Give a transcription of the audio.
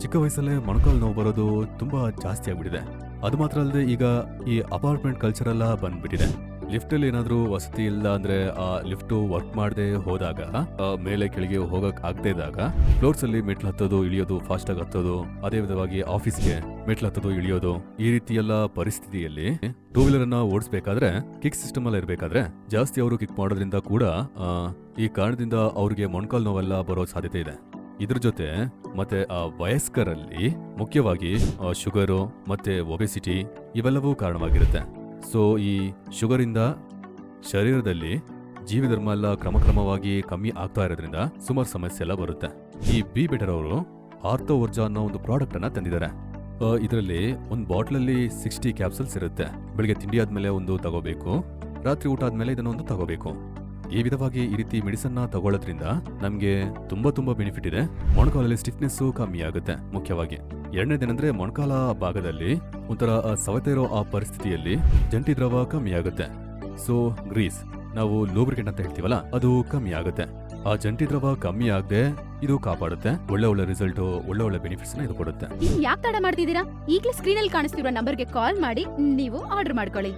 ಚಿಕ್ಕ ವಯಸ್ಸಲ್ಲೇ ಮೊಣಕಾಲು ನೋವು ಬರೋದು ತುಂಬಾ ಜಾಸ್ತಿ ಆಗ್ಬಿಟ್ಟಿದೆ. ಅದು ಮಾತ್ರ ಅಲ್ಲದೆ ಈಗ ಈ ಅಪಾರ್ಟ್ಮೆಂಟ್ ಕಲ್ಚರ್ ಎಲ್ಲ ಬಂದ್ಬಿಟ್ಟಿದೆ. ಲಿಫ್ಟ್ ಅಲ್ಲಿ ಏನಾದ್ರೂ ವಸತಿ ಇಲ್ಲ ಅಂದ್ರೆ ಆ ಲಿಫ್ಟ್ ವರ್ಕ್ ಮಾಡದೆ ಹೋದಾಗ, ಮೇಲೆ ಕೆಳಗೆ ಹೋಗಕ್ ಆಗದೆ ಇದ್ದಾಗ ಫ್ಲೋರ್ಸ್ ಅಲ್ಲಿ ಮೆಟ್ಲು ಹತ್ತೋದು ಇಳಿಯೋದು, ಫಾಸ್ಟ್ ಆಗಿ ಹತ್ತೋದು, ಅದೇ ವಿಧವಾಗಿ ಆಫೀಸ್ಗೆ ಮೆಟ್ಲು ಹತ್ತೋದು ಇಳಿಯೋದು, ಈ ರೀತಿ ಎಲ್ಲ ಪರಿಸ್ಥಿತಿಯಲ್ಲಿ ಟೂ ವೀಲರ್ ಅನ್ನ ಓಡಿಸಬೇಕಾದ್ರೆ ಕಿಕ್ ಸಿಸ್ಟಮ್ ಅಲ್ಲಿ ಇರಬೇಕಾದ್ರೆ ಜಾಸ್ತಿ ಅವರು ಕಿಕ್ ಮಾಡೋದ್ರಿಂದ ಕೂಡ ಈ ಕಾರಣದಿಂದ ಅವ್ರಿಗೆ ಮೊಣಕಾಲು ನೋವೆಲ್ಲ ಬರೋ ಸಾಧ್ಯತೆ ಇದೆ. ಇದ್ರ ಜೊತೆ ಮತ್ತೆ ವಯಸ್ಕರಲ್ಲಿ ಮುಖ್ಯವಾಗಿ ಶುಗರು ಮತ್ತೆ ಒಬೆಸಿಟಿ ಇವೆಲ್ಲವೂ ಕಾರಣವಾಗಿರುತ್ತೆ. ಸೊ ಈ ಶುಗರ್ ಇಂದ ಶರೀರದಲ್ಲಿ ಜೀವಧರ್ಮ ಎಲ್ಲ ಕ್ರಮಕ್ರಮವಾಗಿ ಕಮ್ಮಿ ಆಗ್ತಾ ಇರೋದ್ರಿಂದ ಸುಮಾರು ಸಮಸ್ಯೆ ಎಲ್ಲ ಬರುತ್ತೆ. ಈ ಬಿ ಬೆಟರ್ ಅವರು ಆರ್ಥೋ ವರ್ಜಾ ಅನ್ನೋ ಒಂದು ಪ್ರಾಡಕ್ಟ್ ಅನ್ನ ತಂದಿದ್ದಾರೆ. ಇದರಲ್ಲಿ ಒಂದು ಬಾಟ್ಲ್ ಅಲ್ಲಿ 60 ಕ್ಯಾಪ್ಸೂಲ್ಸ್ ಇರುತ್ತೆ. ಬೆಳಿಗ್ಗೆ ತಿಂಡಿ ಆದ್ಮೇಲೆ ಒಂದು ತಗೋಬೇಕು, ರಾತ್ರಿ ಊಟ ಆದ್ಮೇಲೆ ಇದನ್ನೊಂದು ತಗೋಬೇಕು. ಈ ವಿಧವಾಗಿ ಈ ರೀತಿ ಮೆಡಿಸನ್ ನ ತಗೊಳ್ಳೋದ್ರಿಂದ ನಮ್ಗೆ ತುಂಬಾ ಬೆನಿಫಿಟ್ ಇದೆ. ಮೊಣಕಾಲಲ್ಲಿ ಸ್ಟಿಫ್ನೆಸ್ ಕಮ್ಮಿ ಆಗುತ್ತೆ. ಮುಖ್ಯವಾಗಿ ಎರಡನೇದೇನಂದ್ರೆ ಮೊಣಕಾಲ ಭಾಗದಲ್ಲಿ ಒಂಥರ ಸವೆತ ಇರೋ ಆ ಪರಿಸ್ಥಿತಿಯಲ್ಲಿ ಜಂಟಿ ದ್ರವ ಕಮ್ಮಿ ಆಗುತ್ತೆ. ಸೊ ಗ್ರೀಸ್, ನಾವು ಲೂಬ್ರಿಕೆಂಟ್ ಅಂತ ಹೇಳ್ತೀವಲ್ಲ, ಅದು ಕಮ್ಮಿ ಆಗುತ್ತೆ. ಆ ಜಂಟಿ ದ್ರವ ಕಮ್ಮಿ ಆಗದೆ ಇದು ಕಾಪಾಡುತ್ತೆ. ಒಳ್ಳೆ ರಿಸಲ್ಟ್, ಒಳ್ಳೆ ಬೆನಿಫಿಟ್ಸ್ ನ ಇದು ಕೊಡುತ್ತೆ. ಯಾಕೆ ತಡ ಮಾಡ್ತಿದ್ದೀರಾ? ಈಗಲೇ ಸ್ಕ್ರೀನ್ ಅಲ್ಲಿ ಕಾಣಿಸ್ತಿರೋ ನಂಬರ್ಗೆ ಕಾಲ್ ಮಾಡಿ ನೀವು ಆರ್ಡರ್ ಮಾಡ್ಕೊಳ್ಳಿ.